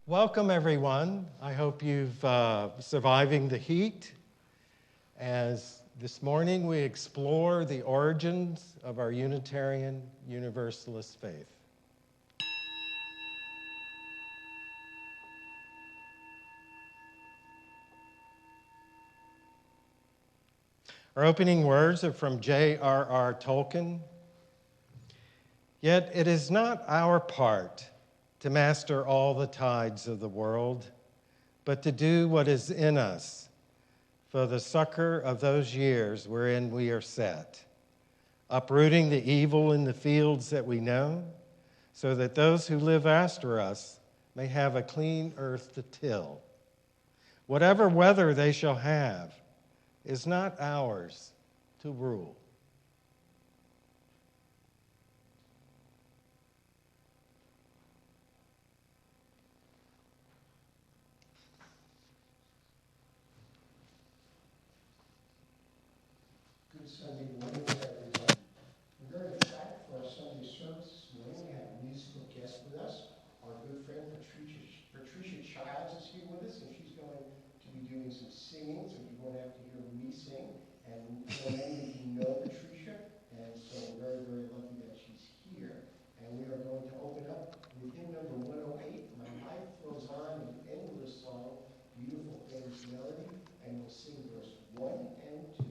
Welcome, everyone. I hope you've surviving the heat. As this morning we explore the origins of our Unitarian Universalist faith. Our opening words are from J.R.R. Tolkien. Yet it is not our part to master all the tides of the world, but to do what is in us for the succor of those years wherein we are set, uprooting the evil in the fields that we know, so that those who live after us may have a clean earth to till. Whatever weather they shall have is not ours to rule. Good Sunday morning to everyone. We're very excited for our Sunday service this morning. We have a musical guest with us. Our good friend Patricia Childs is here with us, and she's going to be doing some singing, so you won't have to hear me sing. And many of you know Patricia, and so we're very, very lucky that she's here. And we are going to open up with hymn number 108, My Life Flows On, an endless song, beautiful famous melody, and we'll sing verse 1 and 2.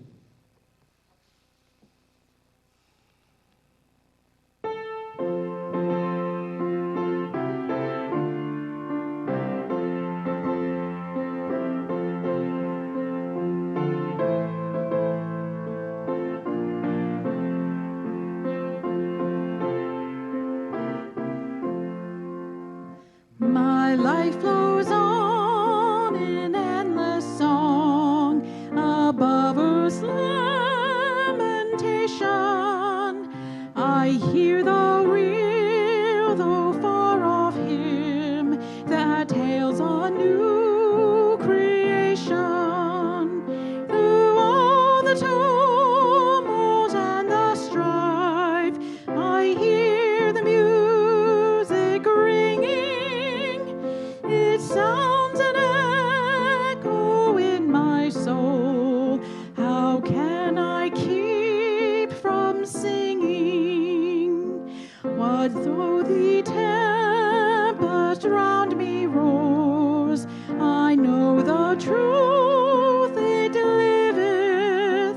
My life flows on in endless song above earth's lamentation. I hear the real, though far off hymn that hails a new creation. Through all the tumult and the strife, I hear the music ringing. It sounds an echo in my soul. How can I keep from singing? What though the tempest round me roars? I know the truth it liveth.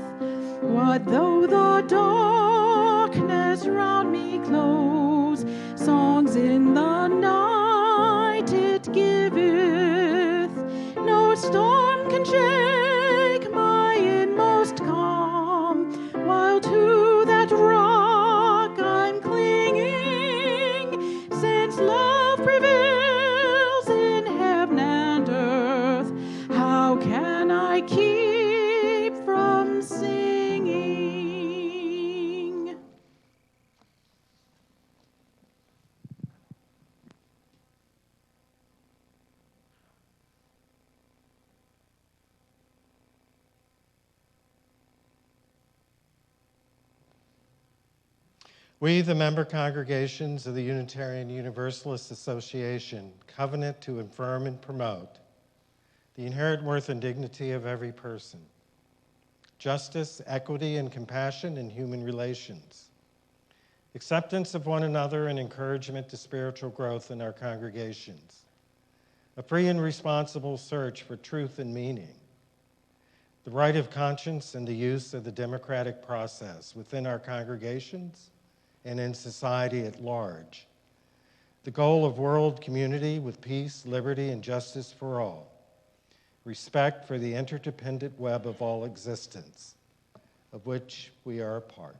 What though the darkness round me close? Songs in the night it giveth. No storm can shake my inmost calm, while to that rock I'm clinging. Since love prevails in heaven and earth, how can I keep from singing? We, the member congregations of the Unitarian Universalist Association, covenant to affirm and promote the inherent worth and dignity of every person, justice, equity, and compassion in human relations, acceptance of one another and encouragement to spiritual growth in our congregations, a free and responsible search for truth and meaning, the right of conscience and the use of the democratic process within our congregations and in society at large, the goal of world community with peace, liberty, and justice for all, respect for the interdependent web of all existence, of which we are a part.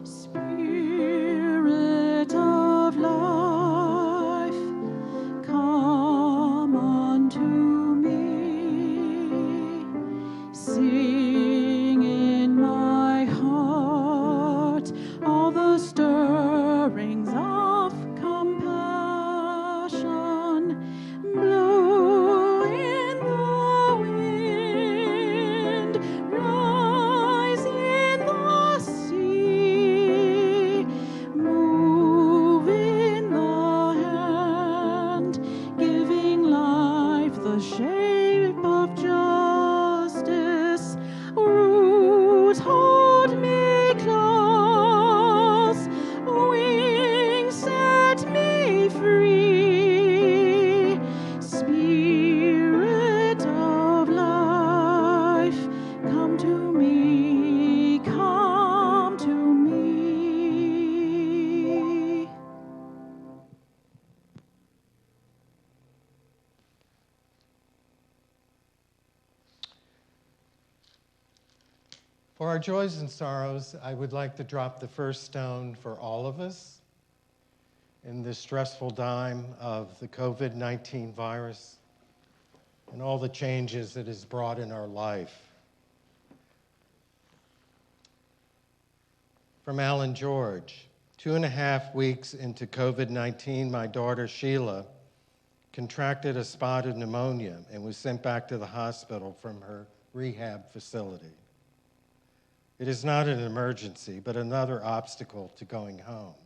Spirit of life, For our joys and sorrows, I would like to drop the first stone for all of us in this stressful time of the COVID-19 virus and all the changes it has brought in our life. From Alan George, 2.5 weeks into COVID-19, my daughter Sheila contracted a spotted pneumonia and was sent back to the hospital from her rehab facility. It is not an emergency, but another obstacle to going home.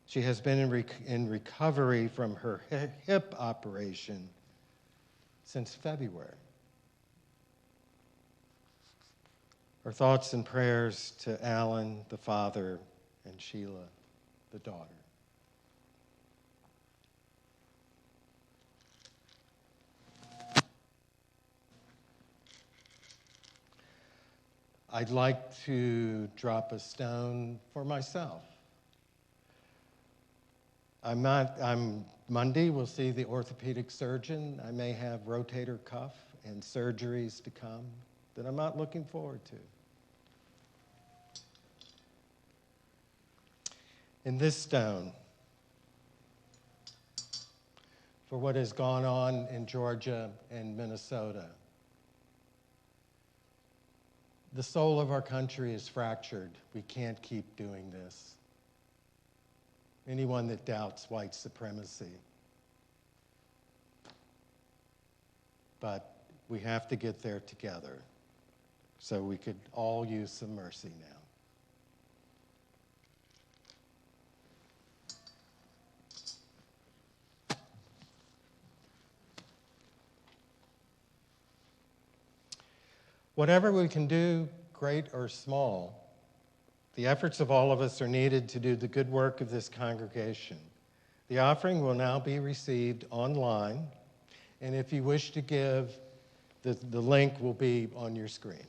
She has been in recovery from her hip operation since February. Our thoughts and prayers to Alan, the father, and Sheila, the daughter. I'd like to drop a stone for myself. Monday, we'll see the orthopedic surgeon. I may have rotator cuff and surgeries to come that I'm not looking forward to. In this stone, for what has gone on in Georgia and Minnesota. The soul of our country is fractured. We can't keep doing this. Anyone that doubts white supremacy. But we have to get there together so we could all use some mercy now. Whatever we can do, great or small, the efforts of all of us are needed to do the good work of this congregation. The offering will now be received online, and if you wish to give, the link will be on your screen.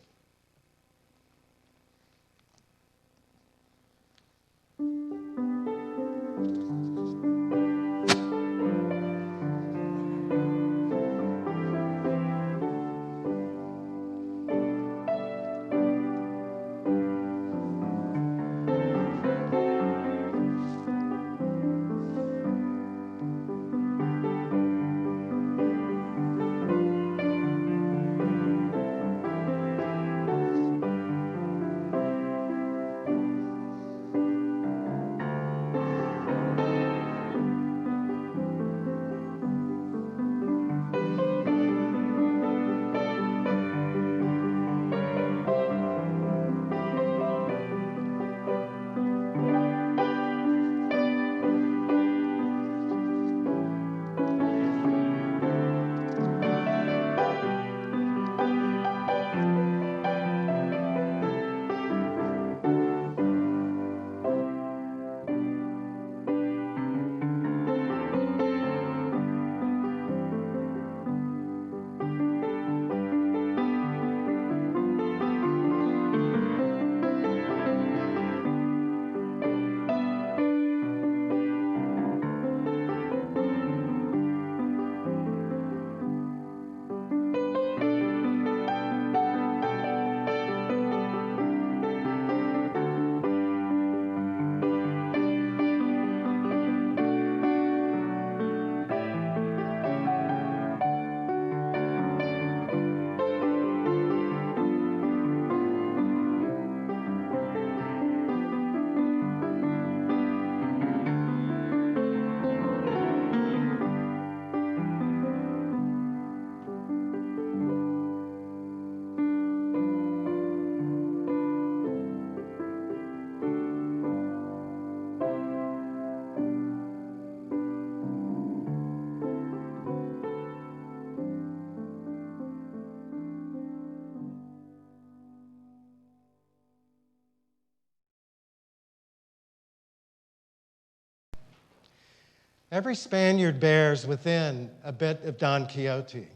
Every Spaniard bears within a bit of Don Quixote.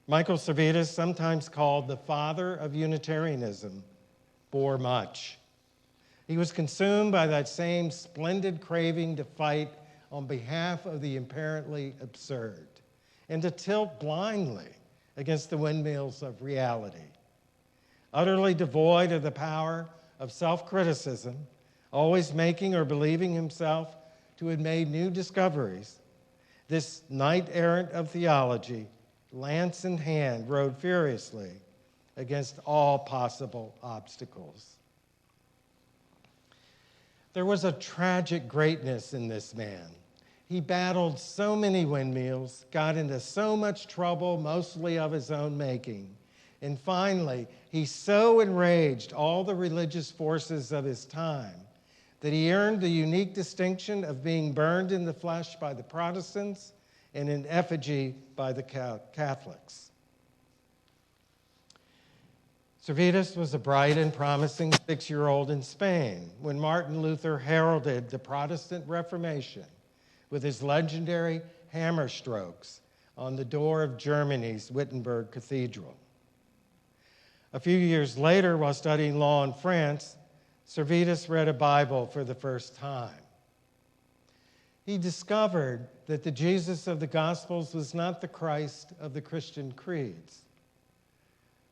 Michael Servetus, sometimes called the father of Unitarianism, bore much. He was consumed by that same splendid craving to fight on behalf of the apparently absurd and to tilt blindly against the windmills of reality. utterly devoid of the power of self-criticism, always making or believing himself to have made new discoveries, this knight-errant of theology, lance in hand, rode furiously against all possible obstacles. There was a tragic greatness in this man. He battled so many windmills, got into so much trouble, mostly of his own making. And finally, he so enraged all the religious forces of his time that he earned the unique distinction of being burned in the flesh by the Protestants and in effigy by the Catholics. Servetus was a bright and promising 6-year-old in Spain when Martin Luther heralded the Protestant Reformation with his legendary hammer strokes on the door of Germany's Wittenberg Cathedral. A few years later, while studying law in France, Servetus read a Bible for the first time. He discovered that the Jesus of the Gospels was not the Christ of the Christian creeds.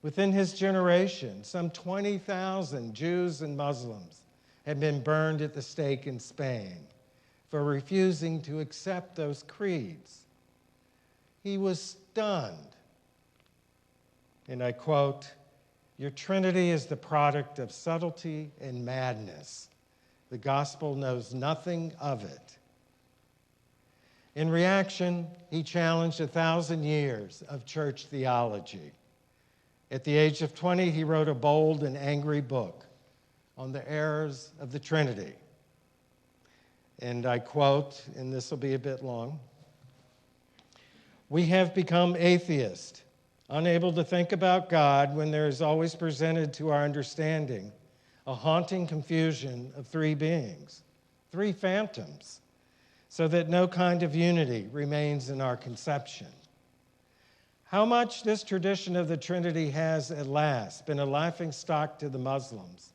Within his generation, some 20,000 Jews and Muslims had been burned at the stake in Spain for refusing to accept those creeds. He was stunned. And I quote, "Your Trinity is the product of subtlety and madness. The gospel knows nothing of it." In reaction, he challenged 1,000 years of church theology. At the age of 20, he wrote a bold and angry book on the errors of the Trinity. And I quote, and this will be a bit long, "We have become atheists, unable to think about God when there is always presented to our understanding a haunting confusion of three beings, three phantoms, so that no kind of unity remains in our conception. How much this tradition of the Trinity has at last been a laughingstock to the Muslims,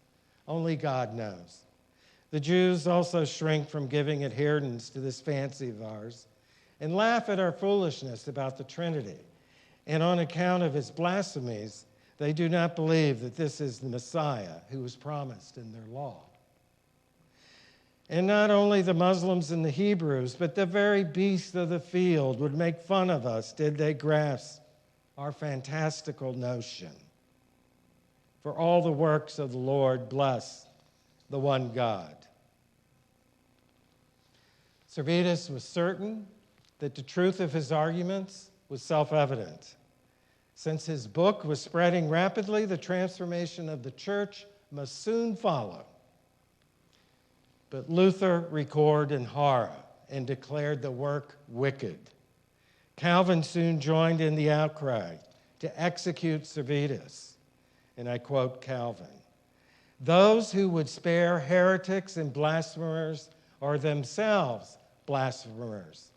only God knows. The Jews also shrink from giving adherence to this fancy of ours and laugh at our foolishness about the Trinity. And on account of its blasphemies, they do not believe that this is the Messiah who was promised in their law. And not only the Muslims and the Hebrews, but the very beasts of the field would make fun of us did they grasp our fantastical notion. For all the works of the Lord bless the one God." Servetus was certain that the truth of his arguments was self-evident. Since his book was spreading rapidly, the transformation of the church must soon follow. But Luther recorded in horror and declared the work wicked. Calvin soon joined in the outcry to execute Servetus. And I quote Calvin, "Those who would spare heretics and blasphemers are themselves blasphemers.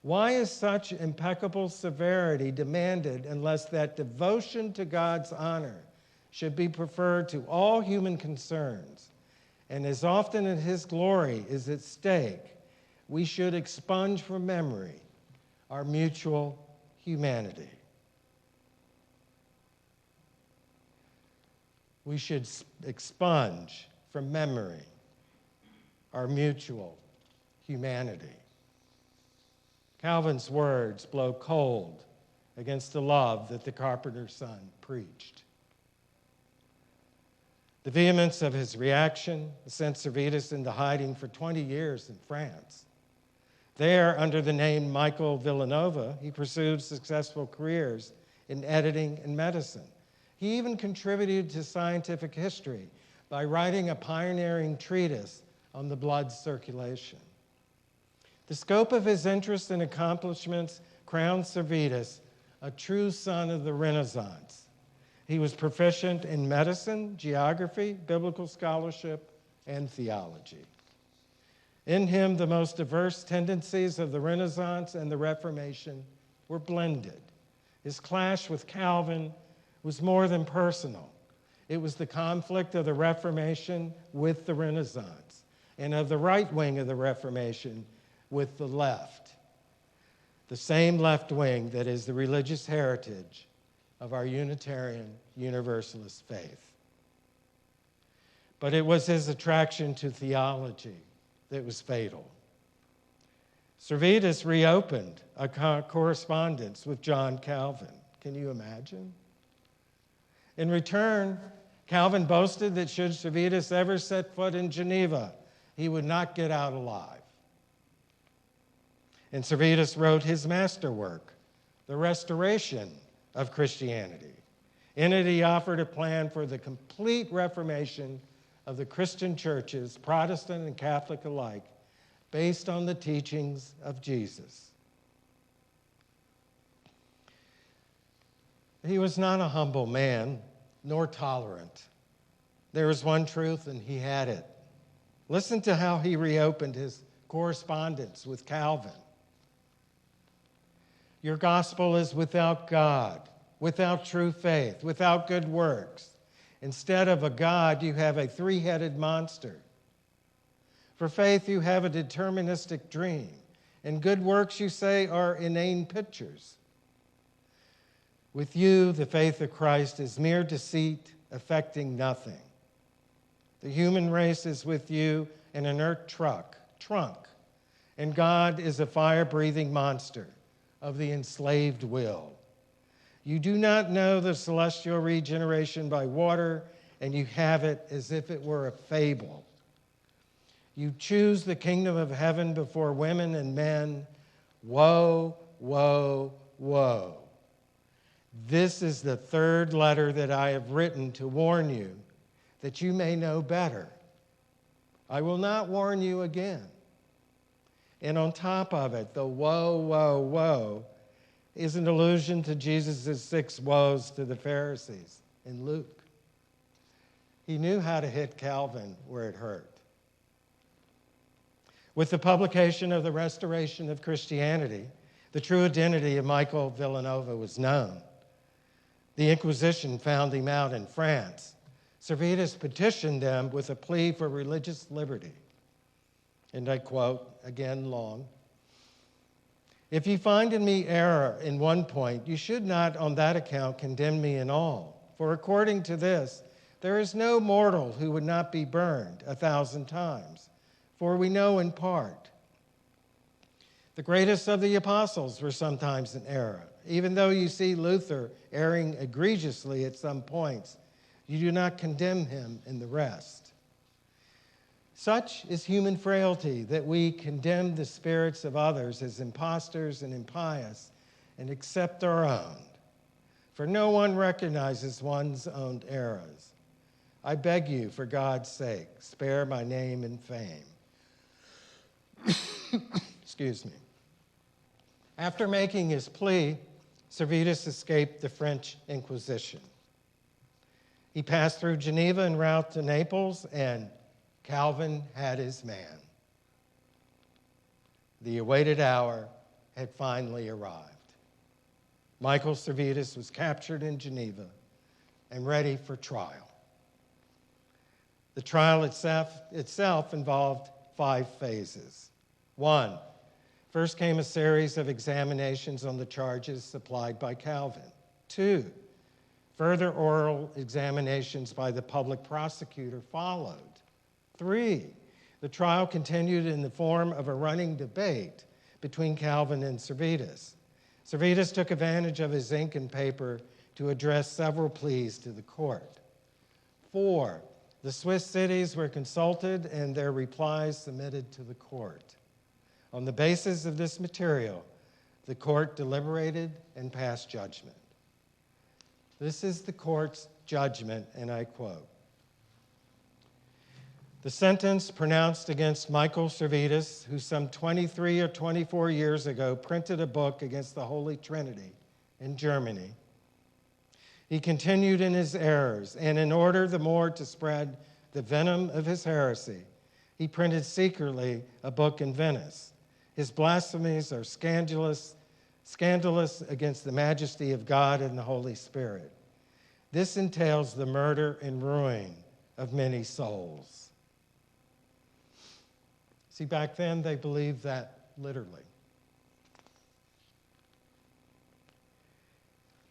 Why is such impeccable severity demanded unless that devotion to God's honor should be preferred to all human concerns? And as often as his glory is at stake, we should expunge from memory our mutual humanity." We should expunge from memory our mutual humanity. Calvin's words blow cold against the love that the carpenter's son preached. The vehemence of his reaction sent Servetus into hiding for 20 years in France. There, under the name Michael Villanova, he pursued successful careers in editing and medicine. He even contributed to scientific history by writing a pioneering treatise on the blood circulation. The scope of his interests and accomplishments crowned Servetus a true son of the Renaissance. He was proficient in medicine, geography, biblical scholarship, and theology. In him, the most diverse tendencies of the Renaissance and the Reformation were blended. His clash with Calvin was more than personal. It was the conflict of the Reformation with the Renaissance and of the right wing of the Reformation with the left, the same left wing that is the religious heritage of our Unitarian Universalist faith. But it was his attraction to theology that was fatal. Servetus reopened a correspondence with John Calvin. Can you imagine? In return, Calvin boasted that should Servetus ever set foot in Geneva, he would not get out alive. And Servetus wrote his masterwork, The Restoration of Christianity. In it, he offered a plan for the complete reformation of the Christian churches, Protestant and Catholic alike, based on the teachings of Jesus. He was not a humble man, nor tolerant. There was one truth, and he had it. Listen to how he reopened his correspondence with Calvin. Your gospel is without God, without true faith, without good works. Instead of a God, you have a three-headed monster. For faith, you have a deterministic dream, and good works, you say, are inane pictures. With you, the faith of Christ is mere deceit, affecting nothing. The human race is with you an inert trunk, and God is a fire-breathing monster of the enslaved will. You do not know the celestial regeneration by water, and you have it as if it were a fable. You choose the kingdom of heaven before women and men. Woe, woe, woe. This is the third letter that I have written to warn you, that you may know better. I will not warn you again. And on top of it, the woe, woe, woe is an allusion to Jesus' 6 woes to the Pharisees in Luke. He knew how to hit Calvin where it hurt. With the publication of The Restoration of Christianity, the true identity of Michael Villanova was known. The Inquisition found him out in France. Servetus petitioned them with a plea for religious liberty. And I quote, again long, "If you find in me error in one point, you should not on that account condemn me in all. For according to this, there is no mortal who would not be burned 1,000 times. For we know in part. The greatest of the apostles were sometimes in error. Even though you see Luther erring egregiously at some points, you do not condemn him in the rest. Such is human frailty that we condemn the spirits of others as impostors and impious and accept our own. For no one recognizes one's own errors. I beg you, for God's sake, spare my name and fame." Excuse me. After making his plea, Servetus escaped the French Inquisition. He passed through Geneva en route to Naples, and Calvin had his man. The awaited hour had finally arrived. Michael Servetus was captured in Geneva and ready for trial. The trial itself involved 5 phases. 1, first came a series of examinations on the charges supplied by Calvin. 2, further oral examinations by the public prosecutor followed. 3, the trial continued in the form of a running debate between Calvin and Servetus. Servetus took advantage of his ink and paper to address several pleas to the court. 4, the Swiss cities were consulted and their replies submitted to the court. On the basis of this material, the court deliberated and passed judgment. This is the court's judgment, and I quote, "The sentence pronounced against Michael Servetus, who some 23 or 24 years ago printed a book against the Holy Trinity in Germany. He continued in his errors, and in order the more to spread the venom of his heresy, he printed secretly a book in Venice. His blasphemies are scandalous against the majesty of God and the Holy Spirit. This entails the murder and ruin of many souls." See, back then they believed that literally.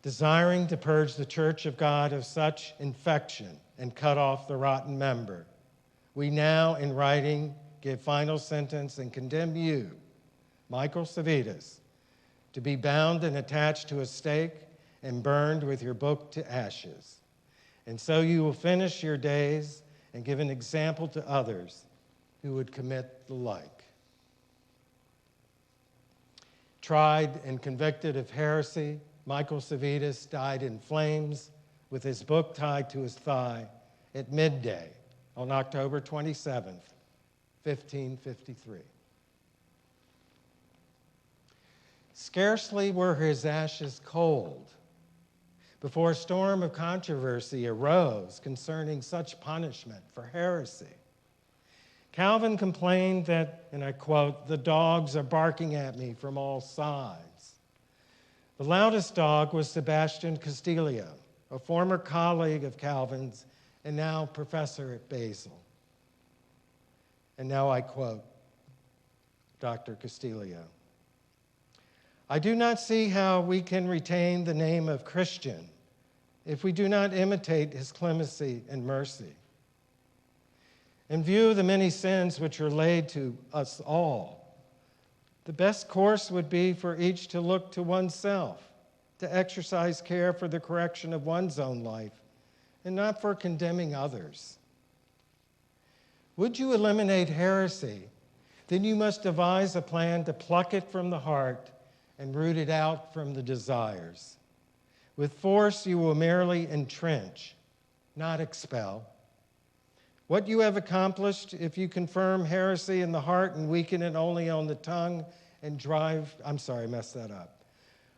desiring to purge the church of God of such infection and cut off the rotten member, we now, in writing, give final sentence and condemn you, Michael Savitas, to be bound and attached to a stake and burned with your book to ashes. And so you will finish your days and give an example to others who would commit the like. Tried and convicted of heresy, Michael Savitas died in flames with his book tied to his thigh at midday on October 27th, 1553. Scarcely were his ashes cold before a storm of controversy arose concerning such punishment for heresy. Calvin complained that, and I quote, "the dogs are barking at me from all sides." The loudest dog was Sebastian Castilio, a former colleague of Calvin's and now professor at Basel. And now I quote Dr. Castilio. "I do not see how we can retain the name of Christian if we do not imitate his clemency and mercy. In view of the many sins which are laid to us all, the best course would be for each to look to oneself, to exercise care for the correction of one's own life, and not for condemning others. Would you eliminate heresy, then you must devise a plan to pluck it from the heart and root it out from the desires. With force, you will merely entrench, not expel. What you have accomplished if you confirm heresy in the heart and weaken it only on the tongue and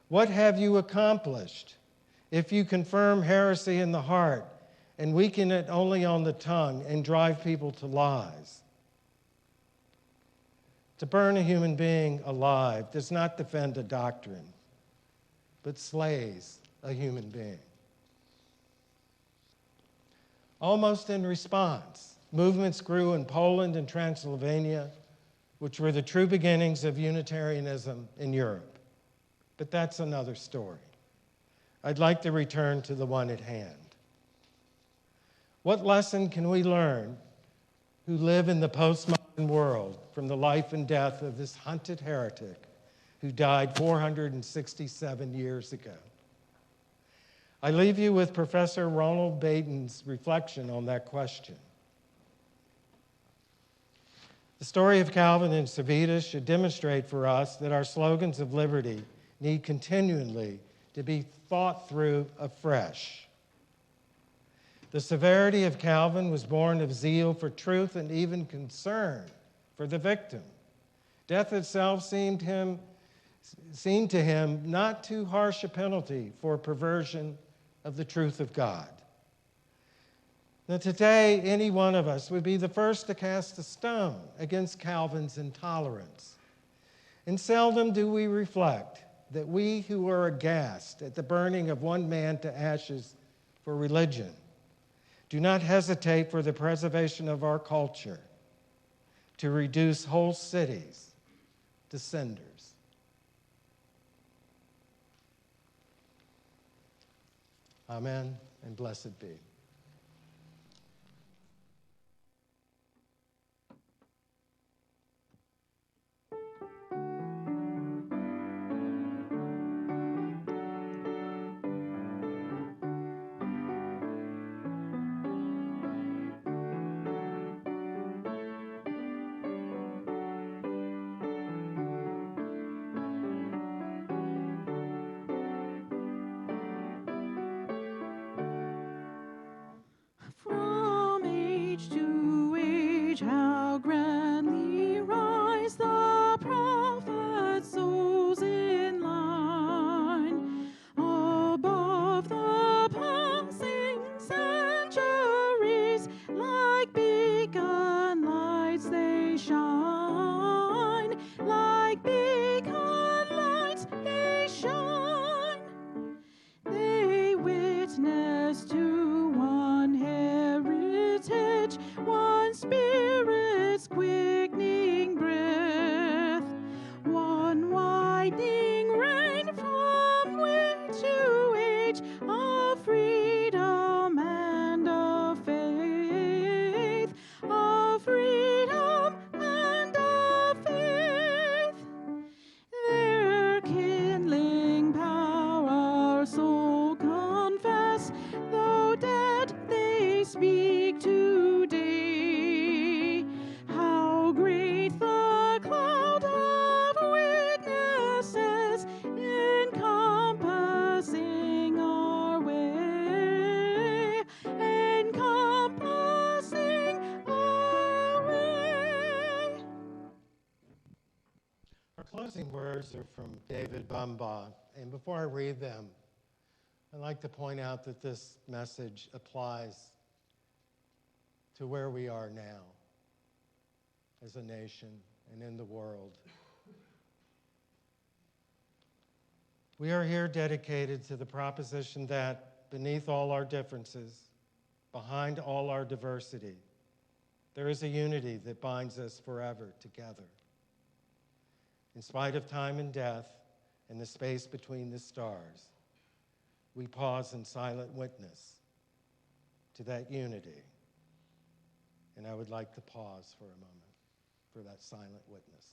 What have you accomplished if you confirm heresy in the heart and weaken it only on the tongue and drive people to lies? To burn a human being alive does not defend a doctrine, but slays a human being." Almost in response, movements grew in Poland and Transylvania, which were the true beginnings of Unitarianism in Europe. But that's another story. I'd like to return to the one at hand. What lesson can we learn who live in the postmodern world from the life and death of this hunted heretic who died 467 years ago? I leave you with Professor Ronald Baden's reflection on that question. The story of Calvin and Savitas should demonstrate for us that our slogans of liberty need continually to be thought through afresh. The severity of Calvin was born of zeal for truth and even concern for the victim. Death itself seemed to him not too harsh a penalty for perversion of the truth of God. Now, today, any one of us would be the first to cast a stone against Calvin's intolerance. And seldom do we reflect that we who are aghast at the burning of one man to ashes for religion do not hesitate for the preservation of our culture to reduce whole cities to cinders. Amen, and blessed be. letters are from David Bumbaugh. And before I read them, I'd like to point out that this message applies to where we are now as a nation and in the world. We are here dedicated to the proposition that beneath all our differences, behind all our diversity, there is a unity that binds us forever together. In spite of time and death and the space between the stars, we pause in silent witness to that unity. And I would like to pause for a moment for that silent witness.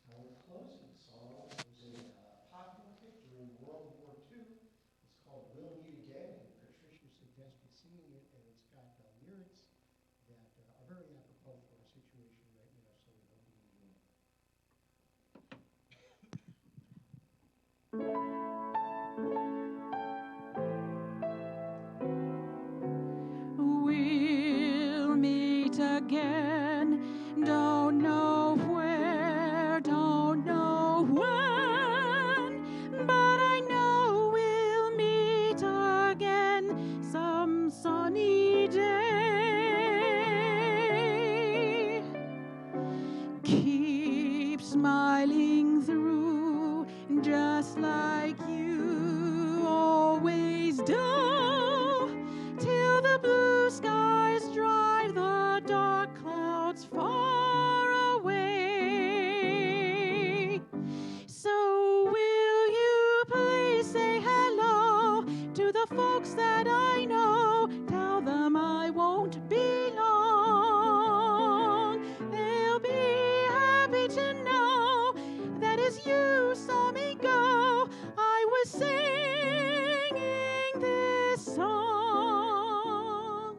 Our closing song was a popular hit during World War II. It's called We'll Meet Again, and Patricia suggested singing it, and it's got lyrics that are very apropos for our situation right now, so we hope you enjoy it. We'll meet again, don't know where, don't know when, but I know we'll meet again some sunny day. Keep smiling through, just like you always do, till the blue skies drive the dark clouds far away. So will you please say hello to the folks that I know? Tell them I won't be long. They'll be happy to know that as you saw me go, I was singing this song.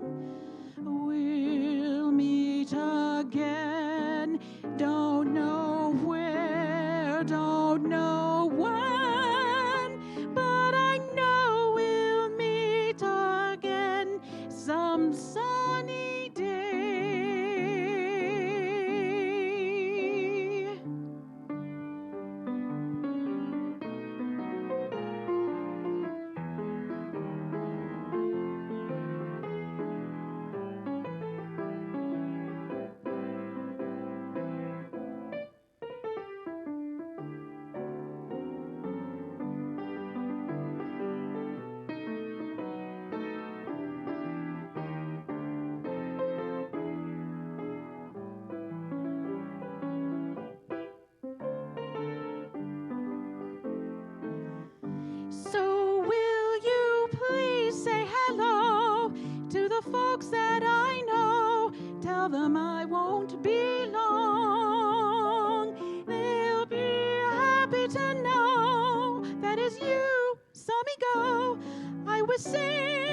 We'll meet again, don't know where, don't know when, but I know we'll meet again some sunny day. So will you please say hello to the folks that I know? Tell them I won't be long. They'll be happy to know that as you saw me go, I was singing